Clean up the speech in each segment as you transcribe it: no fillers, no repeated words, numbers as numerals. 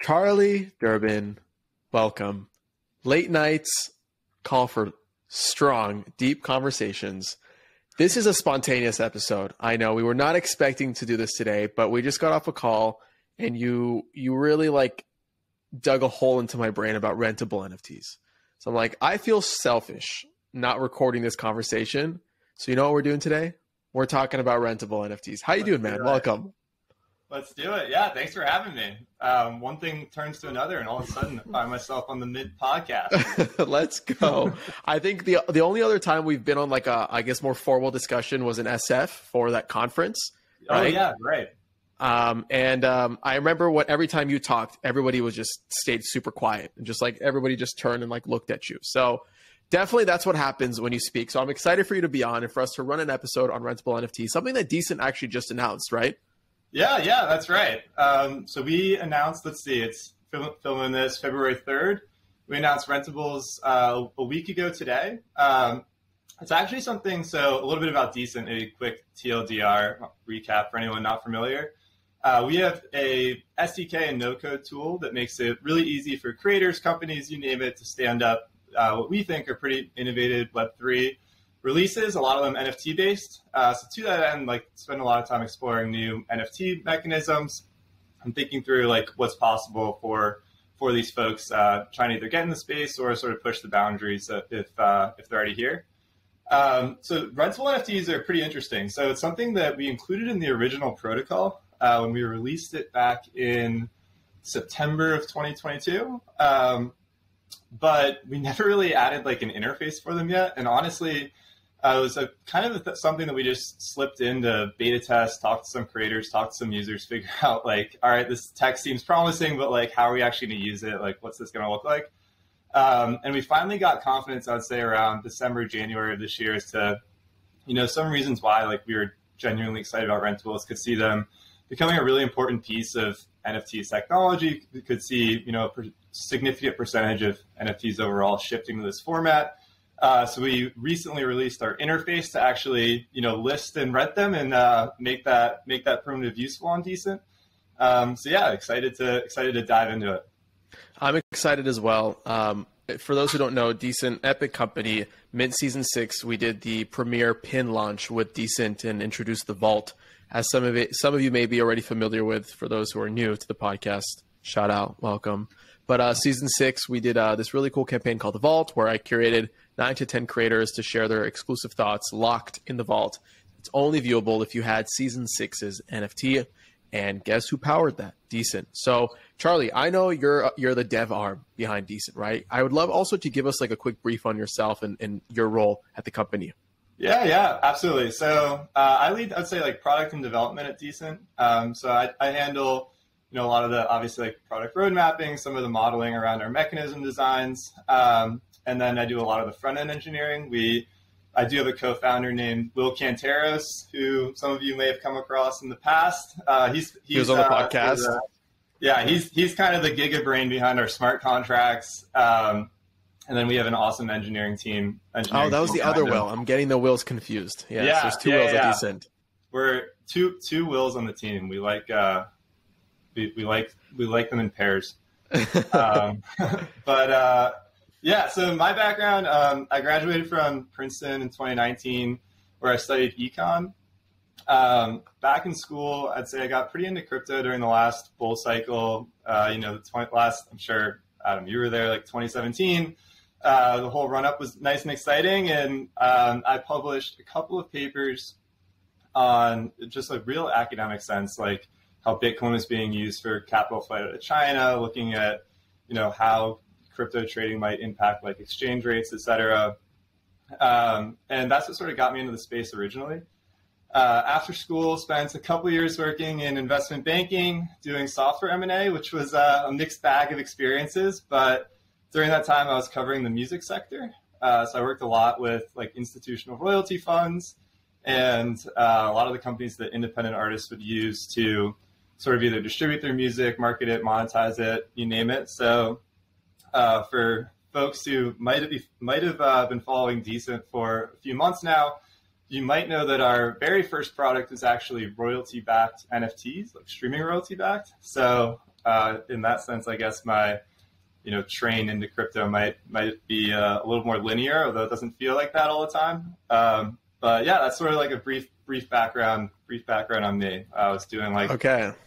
Charlie Durbin, welcome. Late nights call for strong, deep conversations. This is a spontaneous episode. I know we were not expecting to do this today, but we just got off a call and you really dug a hole into my brain about rentable NFTs. So I'm like, I feel selfish not recording this conversation. So you know what we're doing today? We're talking about rentable NFTs. How you doing, man? Welcome. Let's do it. Yeah, thanks for having me. One thing turns to another, and all of a sudden I find myself on the mid-podcast. Let's go. I think the only other time we've been on I guess more formal discussion was in SF for that conference. Right? Oh, yeah, right. I remember every time you talked, everybody was just stayed super quiet and just everybody just turned and looked at you. So definitely that's what happens when you speak. So I'm excited for you to be on and for us to run an episode on rentable NFTs, something that Decent actually just announced, right? Yeah, that's right. So we announced, it's filming this February 3rd. We announced Rentables a week ago today. It's actually something, so a little bit about Decent, a quick TLDR recap for anyone not familiar. We have a SDK and no-code tool that makes it really easy for creators, companies, you name it, to stand up what we think are pretty innovative Web3 releases, a lot of them NFT based. So to that end, spend a lot of time exploring new NFT mechanisms and thinking through what's possible for these folks trying to either get in the space or sort of push the boundaries if they're already here. So rentable NFTs are pretty interesting. So it's something that we included in the original protocol when we released it back in September of 2022. But we never really added an interface for them yet. And honestly, it was something that we just slipped into beta test, talked to some creators, talked to some users, figure out all right, this tech seems promising, but how are we actually going to use it? What's this going to look like? And we finally got confidence, I would say around December, January of this year as to, some reasons why we were genuinely excited about rentables, could see them becoming a really important piece of NFTs technology. We could see, a significant percentage of NFTs overall shifting to this format. So we recently released our interface to actually, list and rent them and make that primitive useful on Decent. So yeah, excited to dive into it. I'm excited as well. For those who don't know, Decent, epic company, mid-season 6, we did the premiere pin launch with Decent and introduced the vault, as some of you may be already familiar with. For those who are new to the podcast, shout out, welcome. But season 6, we did this really cool campaign called the Vault, where I curated 9 to 10 creators to share their exclusive thoughts locked in the vault. It's only viewable if you had season 6's NFT. And guess who powered that? Decent. So Charlie, I know you're the dev arm behind Decent, right? I would love also to give us a quick brief on yourself and your role at the company. Yeah, absolutely. So I lead, I'd say product and development at Decent. So I handle, a lot of the obviously product road mapping, some of the modeling around our mechanism designs. And then I do a lot of the front end engineering. I do have a co-founder named Will Canteros, who some of you may have come across in the past. He was on the podcast. He's kind of the giga brain behind our smart contracts. And then we have an awesome engineering team. That was the other Will. I'm getting the Wills confused. So there's two Wills at Decent. We're two Wills on the team. We like them in pairs. So my background, I graduated from Princeton in 2019, where I studied econ. Back in school, I'd say I got pretty into crypto during the last bull cycle. I'm sure, Adam, you were there, 2017. The whole run-up was nice and exciting, and I published a couple of papers on just real academic sense, how Bitcoin is being used for capital flight out of China, looking at, how crypto trading might impact exchange rates, et cetera. And that's what sort of got me into the space originally. After school, spent a couple years working in investment banking, doing software M&A, which was a mixed bag of experiences. But during that time, I was covering the music sector. So I worked a lot with institutional royalty funds and a lot of the companies that independent artists would use to sort of either distribute their music, market it, monetize it, you name it. So for folks who might have been following Decent for a few months now, you might know that our very first product is actually royalty-backed NFTs, streaming royalty-backed. So in that sense, I guess my train into crypto might be a little more linear, although it doesn't feel like that all the time. But yeah, that's sort of like a brief background on me. I was doing like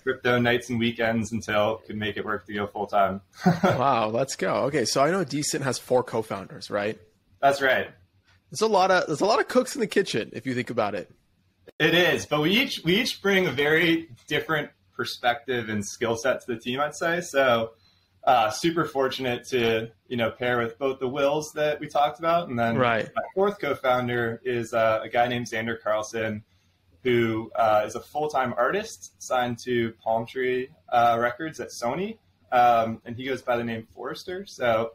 crypto nights and weekends until could make it work to go full time. Wow, let's go. Okay, so I know Decent has 4 co-founders, right? That's right. There's a lot of cooks in the kitchen if you think about it. It is, but we each bring a very different perspective and skill set to the team, I'd say. So super fortunate to pair with both the Wills that we talked about, and then my 4th co-founder is a guy named Xander Carlson, who is a full-time artist signed to Palm Tree Records at Sony, and he goes by the name Forrester. So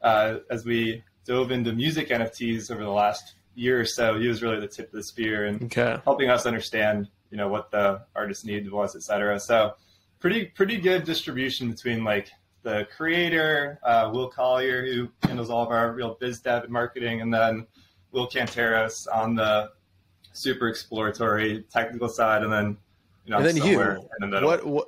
as we dove into music NFTs over the last year or so, he was really the tip of the spear and helping us understand what the artist need was, et cetera. So pretty good distribution between like the creator, Will Collier, who handles all of our real biz dev and marketing, and then Will Canteros on the super exploratory technical side, and then and then somewhere in the middle.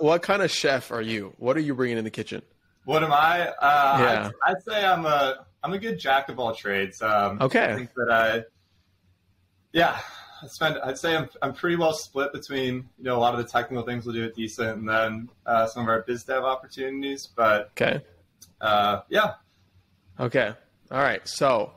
What kind of chef are you? What are you bringing in the kitchen? What am I? I'd say I'm a good jack of all trades. I think that I'd say I'm pretty well split between a lot of the technical things we'll do at Decent, and then some of our biz dev opportunities. But yeah. Okay. All right. So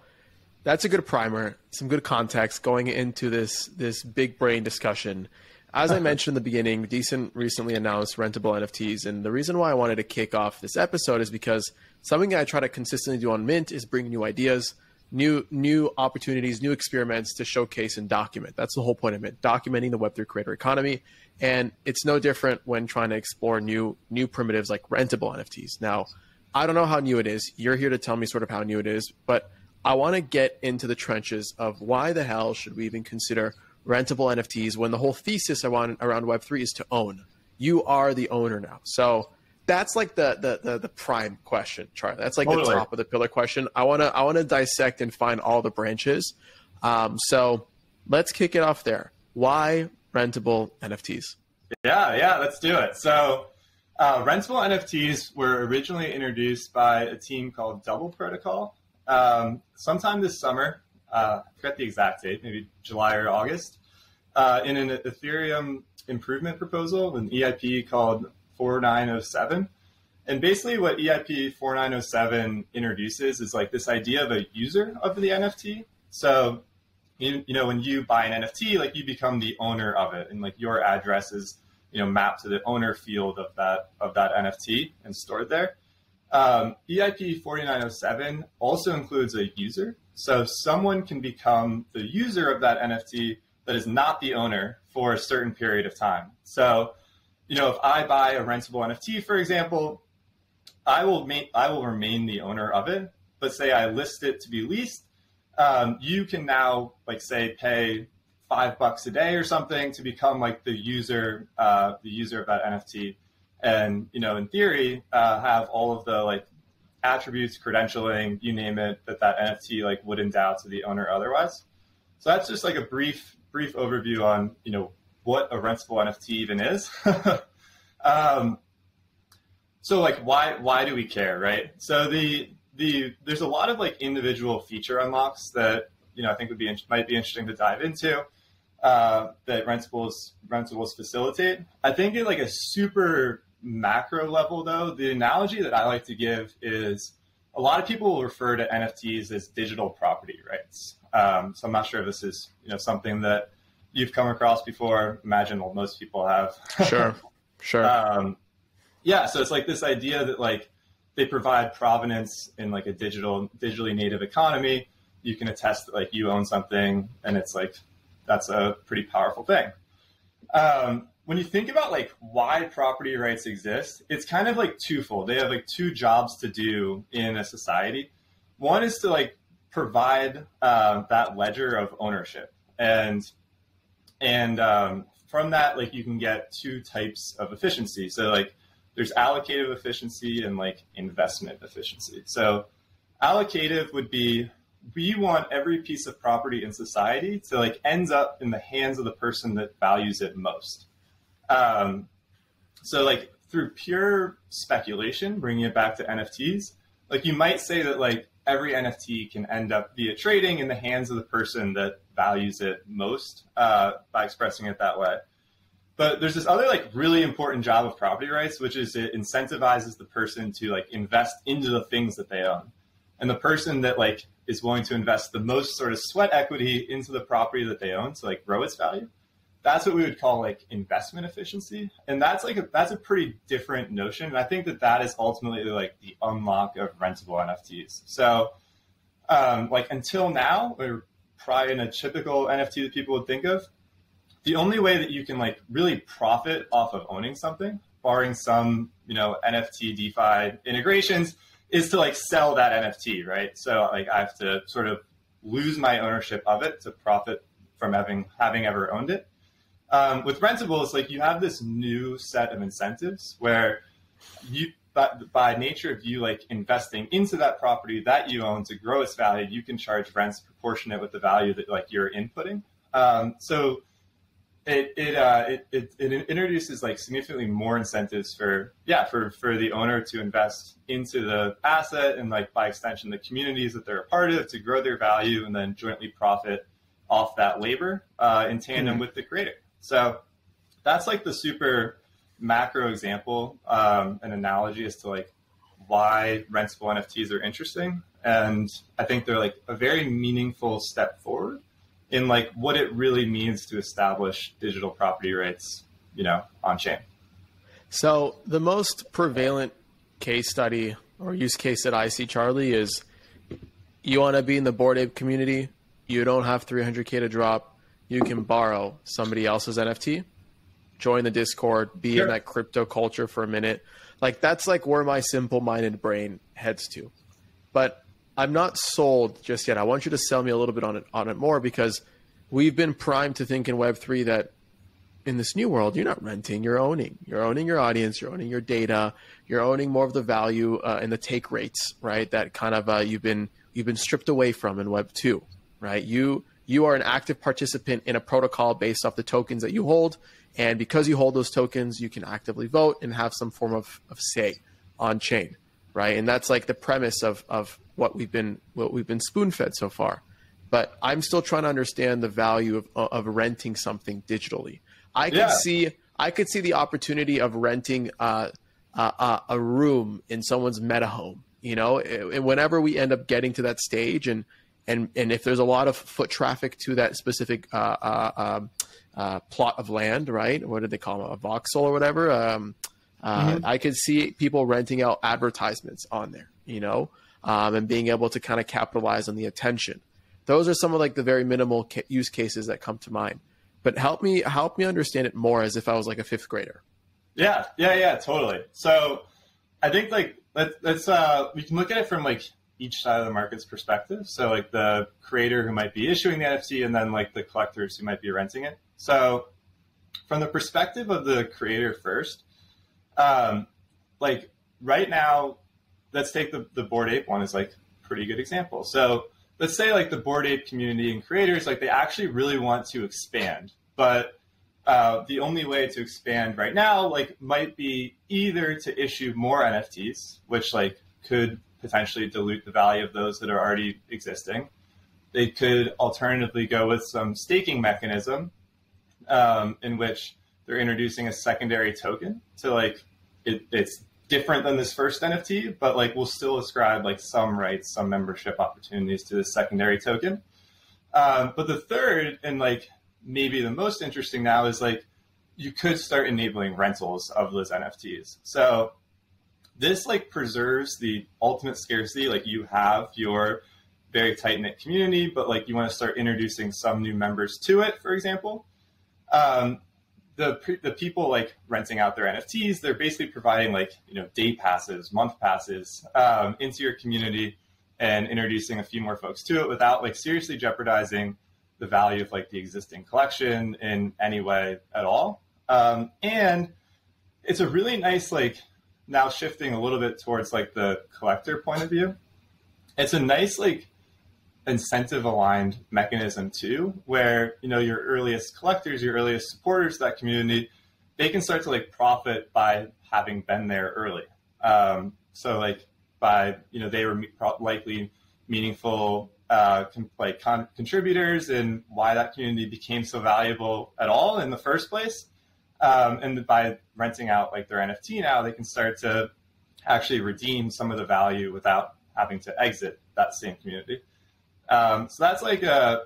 that's a good primer, some good context going into this big brain discussion. As I mentioned in the beginning, Decent recently announced Rentable NFTs, and the reason why I wanted to kick off this episode is because something I try to consistently do on Mint is bring new ideas, new opportunities, new experiments to showcase and document. That's the whole point of Mint, documenting the Web3 creator economy. And it's no different when trying to explore new primitives like rentable NFTs. Now, I don't know how new it is. You're here to tell me sort of how new it is, but I want to get into the trenches of why the hell should we even consider rentable NFTs when the whole thesis around Web3 is to own. You are the owner now. So that's like the prime question, Charlie. That's like the top of the pillar question. I wanna dissect and find all the branches. So let's kick it off there. Why rentable NFTs? Yeah, let's do it. So rentable NFTs were originally introduced by a team called Double Protocol sometime this summer. I forget the exact date, maybe July or August, in an Ethereum improvement proposal, an EIP called 4907. And basically what EIP 4907 introduces is like this idea of a user of the NFT. So, when you buy an NFT, like you become the owner of it, and like your address is, mapped to the owner field of that NFT and stored there. EIP 4907 also includes a user. So someone can become the user of that NFT that is not the owner for a certain period of time. So, if I buy a rentable NFT, for example, I will remain the owner of it. But say I list it to be leased, you can now, like, say, pay $5 a day or something to become like the user of that NFT, and in theory, have all of the like attributes, credentialing, you name it, that NFT like would endow to the owner otherwise. So that's just like a brief overview on what a rentable NFT even is. So like why do we care, right? So there's a lot of like individual feature unlocks that I think might be interesting to dive into, that rentables facilitate. I think at like a super macro level, though, the analogy that I like to give is a lot of people will refer to NFTs as digital property rights. So I'm not sure if this is something that you've come across before. Imagine most people have. Sure. Yeah, so it's like this idea that like they provide provenance in like a digitally native economy. You can attest that like you own something, and it's like that's a pretty powerful thing. When you think about like why property rights exist, it's kind of like twofold. They have like two jobs to do in a society. One is to like provide that ledger of ownership, and from that, like you can get two types of efficiency. So like there's allocative efficiency and like investment efficiency. So allocative would be, we want every piece of property in society to like ends up in the hands of the person that values it most. So like through pure speculation, bringing it back to NFTs, like you might say that like every NFT can end up via trading in the hands of the person that values it most by expressing it that way. But there's this other like really important job of property rights, which is it incentivizes the person to like invest into the things that they own. And the person that like is willing to invest the most sort of sweat equity into the property that they own to like grow its value, that's what we would call like investment efficiency. And that's like that's a pretty different notion. And I think that that is ultimately like the unlock of rentable NFTs. So like until now, or probably in a typical NFT that people would think of, the only way that you can like really profit off of owning something, barring some, you know, NFT DeFi integrations, is to like sell that NFT, right? So like I have to sort of lose my ownership of it to profit from having ever owned it. With rentables, like you have this new set of incentives where you, by nature of you like investing into that property that you own to grow its value, you can charge rents proportionate with the value that like you're inputting. So it introduces like significantly more incentives for the owner to invest into the asset and like by extension the communities that they're a part of to grow their value and then jointly profit off that labor in tandem with the creator. So that's like the super macro example, an analogy as to like why rentable NFTs are interesting. And I think they're like a very meaningful step forward in like what it really means to establish digital property rights, you know, on chain. So the most prevalent case study or use case that I see, Charlie, is you want to be in the Bored Ape community. You don't have 300K to drop. You can borrow somebody else's NFT, join the Discord, be in that crypto culture for a minute. Like that's like where my simple-minded brain heads to. But I'm not sold just yet. I want you to sell me a little bit on it more, because we've been primed to think in Web3 that in this new world, you're not renting, you're owning. You're owning your audience, you're owning your data, you're owning more of the value and the take rates, right? That kind of you've been stripped away from in Web2, right? You are an active participant in a protocol based off the tokens that you hold. And because you hold those tokens, you can actively vote and have some form of say on chain, right? And that's like the premise of what we've been spoon-fed so far. But I'm still trying to understand the value of renting something digitally. I could see the opportunity of renting a room in someone's meta home, you know, and whenever we end up getting to that stage and if there's a lot of foot traffic to that specific plot of land, right? What did they call them? A voxel or whatever. I could see people renting out advertisements on there, you know, and being able to kind of capitalize on the attention. Those are some of like the very minimal use cases that come to mind. But help me understand it more as if I was like a fifth grader. Yeah, totally. So I think like let's we can look at it from like each side of the market's perspective. So like the creator who might be issuing the NFT and then like the collectors who might be renting it. So from the perspective of the creator first, like right now, let's take the Bored Ape one as like a pretty good example. So let's say like the Bored Ape community and creators, like they actually really want to expand, but the only way to expand right now, like might be either to issue more NFTs, which like could potentially dilute the value of those that are already existing. They could alternatively go with some staking mechanism in which they're introducing a secondary token to like, it's different than this first NFT, but like we'll still ascribe like some rights, some membership opportunities to this secondary token. But the third and like maybe the most interesting now is like you could start enabling rentals of those NFTs. So this like preserves the ultimate scarcity. Like you have your very tight knit community, but like you want to start introducing some new members to it, for example. The people like renting out their NFTs, they're basically providing like, you know, day passes, month passes into your community and introducing a few more folks to it without like seriously jeopardizing the value of like the existing collection in any way at all. And it's a really nice, like now shifting a little bit towards like the collector point of view. It's a nice, like incentive aligned mechanism too, where, you know, your earliest collectors, your earliest supporters of that community, they can start to like profit by having been there early. So like by, they were likely meaningful contributors and why that community became so valuable at all in the first place. And by renting out like their NFT now, they can start to actually redeem some of the value without having to exit that same community. So that's like a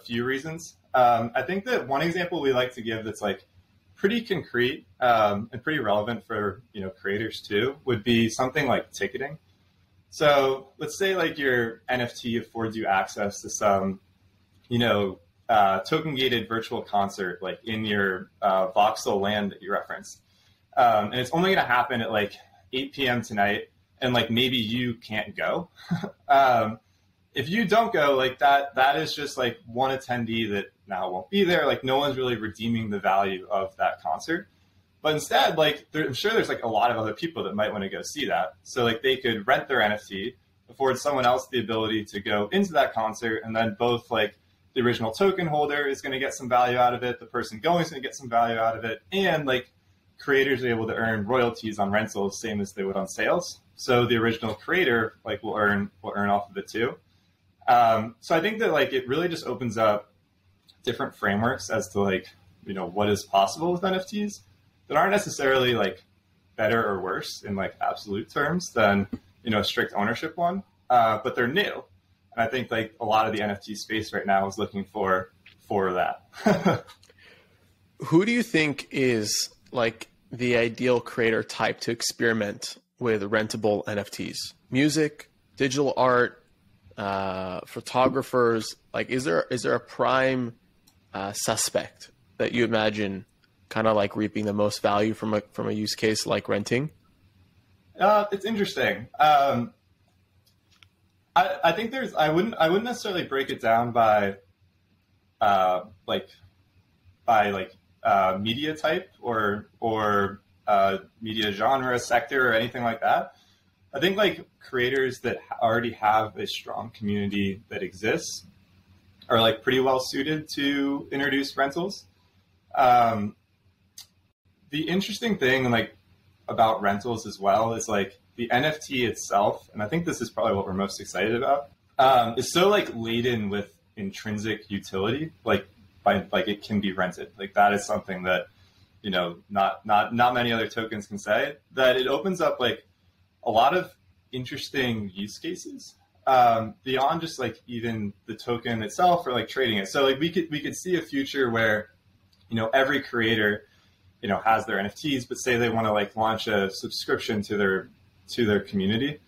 few reasons. I think that one example we like to give that's like pretty concrete and pretty relevant for creators too would be something like ticketing. So let's say like your NFT affords you access to some token gated virtual concert like in your voxel land that you referenced, and it's only going to happen at like 8 p.m. tonight, and like maybe you can't go. If you don't go, like that is just like one attendee that now won't be there. Like no one's really redeeming the value of that concert. But instead, like I'm sure there's like a lot of other people that might want to go see that. So like they could rent their NFT, afford someone else the ability to go into that concert, and then both like the original token holder is going to get some value out of it, the person going is going to get some value out of it, and like creators are able to earn royalties on rentals, same as they would on sales. So the original creator like will earn off of it too. So I think that like it really just opens up different frameworks as to like what is possible with NFTs that aren't necessarily like better or worse in like absolute terms than a strict ownership one, but they're new. And I think like a lot of the NFT space right now is looking for that. Who do you think is like the ideal creator type to experiment with rentable NFTs? Music, digital art, photographers? Like, is there a prime suspect that you imagine kind of like reaping the most value from a use case like renting? It's interesting. I think I wouldn't necessarily break it down by media type or media genre, sector, or anything like that. I think like creators that already have a strong community that exists are like pretty well suited to introduce rentals. The interesting thing like about rentals as well is like the NFT itself, and I think this is probably what we're most excited about, is so like laden with intrinsic utility, like it can be rented. Like that is something that not many other tokens can say, that it opens up like a lot of interesting use cases beyond just like even the token itself or like trading it. So like we could see a future where every creator has their NFTs, but say they want to like launch a subscription to their community,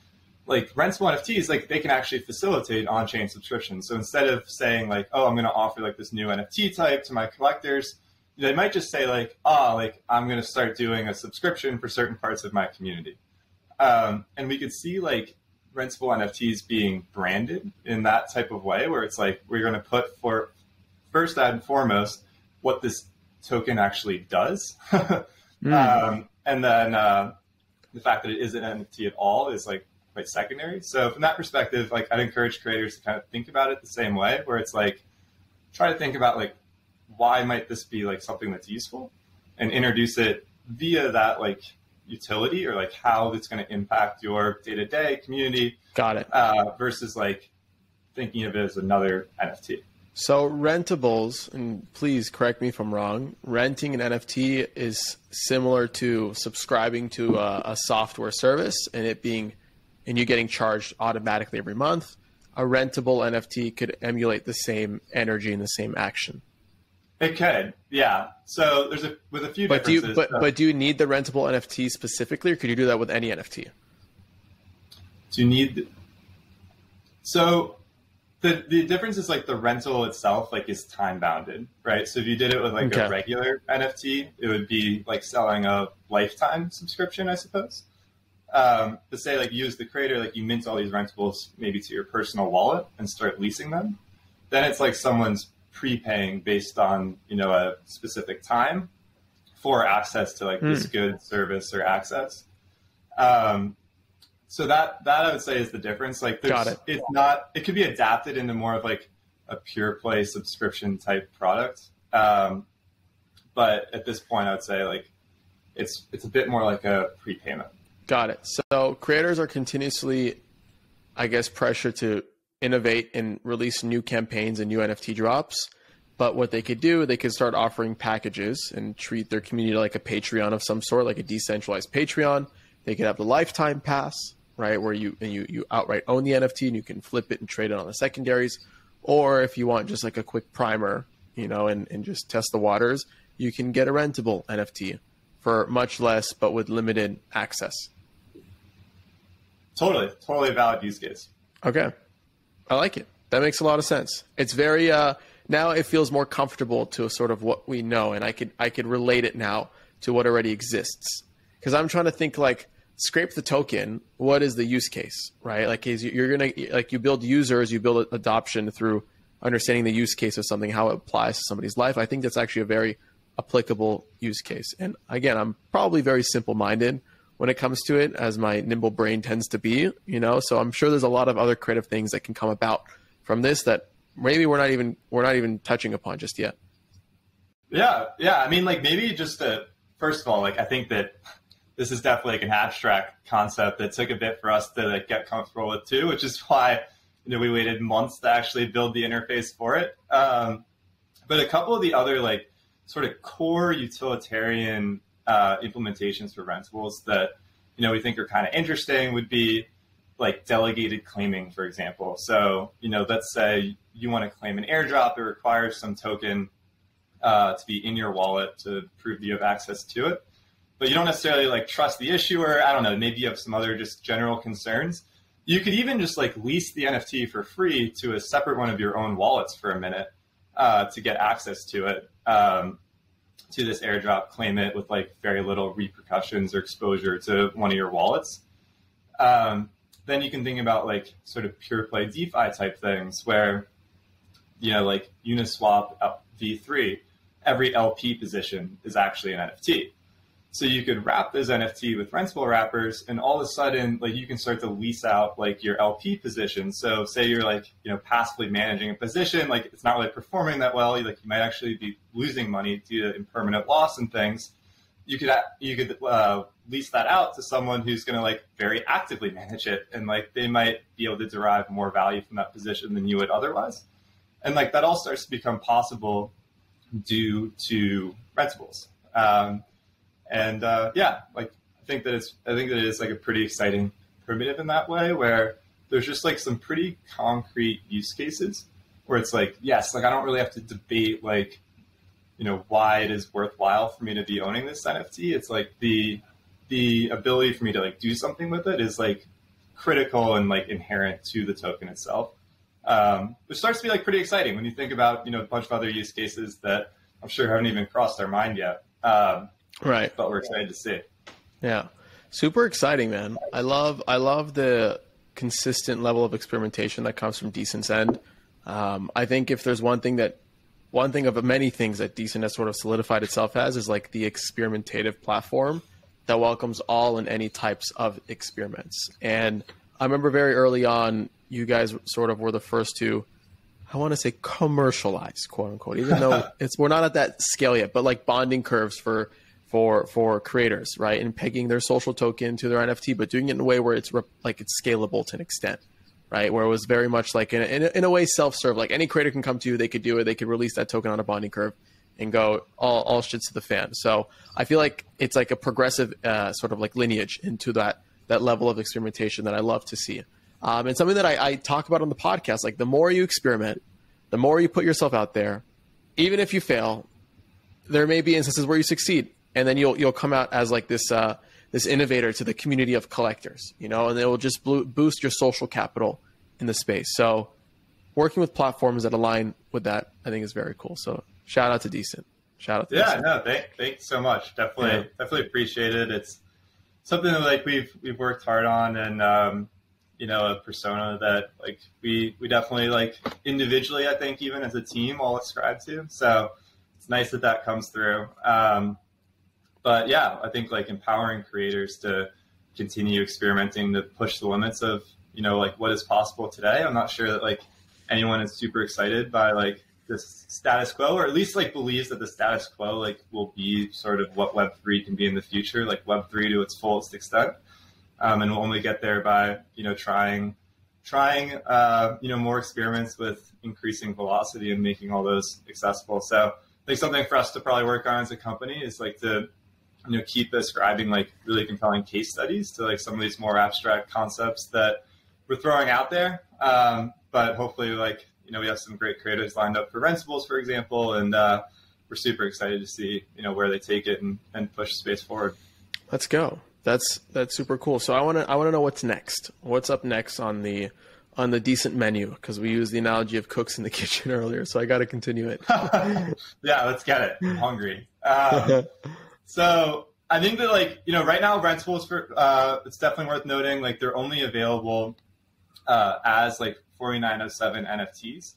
like rentable NFTs, like they can actually facilitate on-chain subscriptions. So instead of saying like, oh, I'm going to offer like this new NFT type to my collectors, they might just say like, I'm going to start doing a subscription for certain parts of my community. And we could see like rentable NFTs being branded in that type of way, where it's like, we're going to put for first and foremost what this token actually does. And then the fact that it isn't an NFT at all is like quite secondary. So from that perspective, like I'd encourage creators to kind of think about it the same way, where it's like, try to think about like, why might this be like something that's useful, and introduce it via that like utility, or like how it's going to impact your day-to-day community. Got it. Versus like thinking of it as another NFT. So rentables, and please correct me if I'm wrong, renting an NFT is similar to subscribing to a software service and you getting charged automatically every month. A rentable NFT could emulate the same energy and the same action. It could, yeah. So there's a few differences. But do you need the rentable NFT specifically, or could you do that with any NFT? Do you need? So the difference is like the rental itself like is time bounded, right? So if you did it with like a regular NFT, it would be like selling a lifetime subscription, I suppose. To say like you as the creator, like you mint all these rentables maybe to your personal wallet and start leasing them, then it's like someone's prepaying based on a specific time for access to like this good service or access. So that I would say is the difference. Like it could be adapted into more of like a pure play subscription type product. But at this point, I would say like it's a bit more like a prepayment. Got it. So creators are continuously, I guess, pressured to innovate and release new campaigns and new NFT drops. But what they could do, they could start offering packages and treat their community like a Patreon of some sort, like a decentralized Patreon. They could have the lifetime pass, right, where you outright own the NFT and you can flip it and trade it on the secondaries. Or if you want just like a quick primer, and just test the waters, you can get a rentable NFT for much less, but with limited access. Totally a valid use case. Okay. I like it. That makes a lot of sense. It's very, now it feels more comfortable to sort of what we know. And I could relate it now to what already exists. Because I'm trying to think like, scrape the token. What is the use case, right? Like you're going to, like you build users, you build adoption through understanding the use case of something, how it applies to somebody's life. I think that's actually a very applicable use case. And again, I'm probably very simple-minded when it comes to it, as my nimble brain tends to be, so I'm sure there's a lot of other creative things that can come about from this that maybe we're not even touching upon just yet. Yeah. I mean, like maybe just first of all, like I think that this is definitely like an abstract concept that took a bit for us to like get comfortable with too, which is why we waited months to actually build the interface for it. But a couple of the other like sort of core utilitarian implementations for rentables that we think are kind of interesting would be like delegated claiming, for example. So let's say you want to claim an airdrop, it requires some token to be in your wallet to prove that you have access to it, but you don't necessarily like trust the issuer. I don't know, maybe you have some other just general concerns. You could even just like lease the NFT for free to a separate one of your own wallets for a minute to get access to it, to this airdrop, claim it with like very little repercussions or exposure to one of your wallets. Then you can think about like sort of pure play DeFi type things where, like Uniswap V3, every LP position is actually an NFT. So you could wrap this NFT with rentable wrappers, and all of a sudden, like you can start to lease out like your LP position. So say you're like, passively managing a position, like it's not really performing that well. You might actually be losing money due to impermanent loss and things. You could lease that out to someone who's going to like very actively manage it, and like they might be able to derive more value from that position than you would otherwise. And like that all starts to become possible due to rentables. I think that it is like a pretty exciting primitive in that way, where there's just like some pretty concrete use cases where it's like, yes, like I don't really have to debate like, why it is worthwhile for me to be owning this NFT. It's like the ability for me to like do something with it is like critical and like inherent to the token itself. Which starts to be like pretty exciting when you think about, a bunch of other use cases that I'm sure haven't even crossed our mind yet. Right. But we're excited to see. Yeah. Super exciting, man. I love the consistent level of experimentation that comes from Decent's end. I think if there's one thing of many things that Decent has sort of solidified itself as is like the experimentative platform that welcomes all and any types of experiments. And I remember very early on, you guys sort of were the first to, I want to say commercialize, quote unquote, even though we're not at that scale yet, but like bonding curves for creators, right? And pegging their social token to their NFT, but doing it in a way where it's scalable to an extent, right? Where it was very much like in a way self-serve, like any creator can come to you, they could do it, they could release that token on a bonding curve and go all shits to the fan. So I feel like it's like a progressive sort of like lineage into that level of experimentation that I love to see. And something that I talk about on the podcast, like the more you experiment, the more you put yourself out there, even if you fail, there may be instances where you succeed, and then you'll come out as like this innovator to the community of collectors, and it will just boost your social capital in the space. So working with platforms that align with that, I think is very cool. So shout out to Decent. Decent. No, thanks so much. Definitely appreciate it. It's something that like we've worked hard on, and a persona that like we definitely like individually, I think even as a team all ascribe to. So it's nice that comes through. But yeah, I think like empowering creators to continue experimenting to push the limits of, like what is possible today. I'm not sure that like anyone is super excited by like this status quo, or at least like believes that the status quo like will be sort of what Web3 can be in the future, like Web3 to its fullest extent. And we'll only get there by, trying, more experiments with increasing velocity and making all those accessible. So I think something for us to probably work on as a company is like to, keep ascribing like really compelling case studies to like some of these more abstract concepts that we're throwing out there. But hopefully like, we have some great creators lined up for Rentables, for example, and we're super excited to see, where they take it and push the space forward. Let's go. That's super cool. So I want to know what's next. What's up next on the decent menu? Because we used the analogy of cooks in the kitchen earlier, so I got to continue it. Yeah, let's get it. I'm hungry. So I think that like right now Rentables it's definitely worth noting like they're only available as like 4907 NFTs.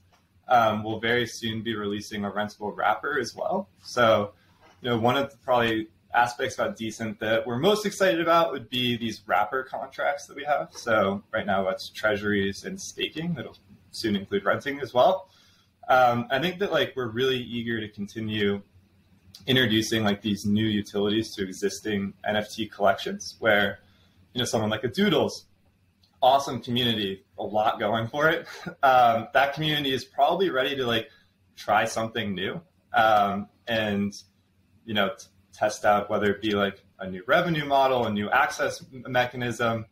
We'll very soon be releasing a rentable wrapper as well. So one of the probably aspects about Decent that we're most excited about would be these wrapper contracts that we have. So right now that's treasuries and staking. That'll soon include renting as well. I think that like we're really eager to continue introducing like these new utilities to existing NFT collections where, someone like a Doodles, awesome community, a lot going for it. That community is probably ready to like try something new and, test out whether it be like a new revenue model, a new access mechanism,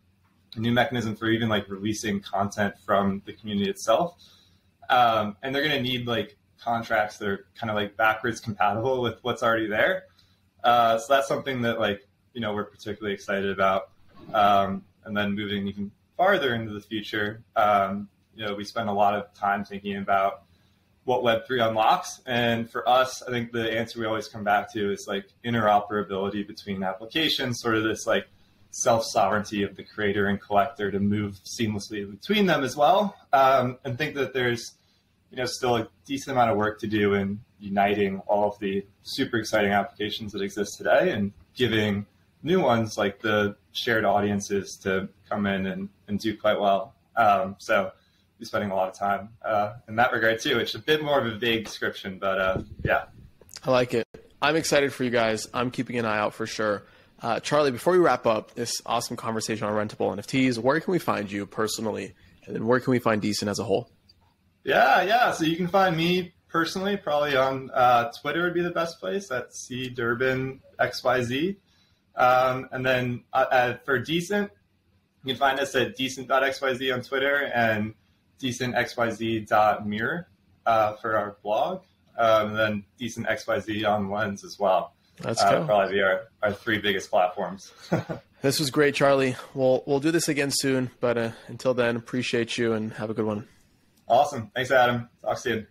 a new mechanism for even like releasing content from the community itself. And they're going to need like contracts that are kind of like backwards compatible with what's already there. So that's something that like, we're particularly excited about. And then moving even farther into the future, we spend a lot of time thinking about what Web3 unlocks. And for us, I think the answer we always come back to is like interoperability between applications, sort of this like self-sovereignty of the creator and collector to move seamlessly between them as well. And think that there's, still a decent amount of work to do in uniting all of the super exciting applications that exist today and giving new ones like the shared audiences to come in and do quite well. So we're spending a lot of time in that regard too. It's a bit more of a vague description, but yeah. I like it. I'm excited for you guys. I'm keeping an eye out for sure. Charlie, before we wrap up this awesome conversation on rentable NFTs, where can we find you personally? And then where can we find Decent as a whole? Yeah. So you can find me personally probably on Twitter would be the best place at cdurbin.xyz. And then for Decent, you can find us at decent.xyz on Twitter and decent.xyz.mirror for our blog. And then decent.xyz on Lens as well. That's cool. Probably be our three biggest platforms. This was great, Charlie. We'll do this again soon, but until then, appreciate you and have a good one. Awesome. Thanks, Adam. Talk soon.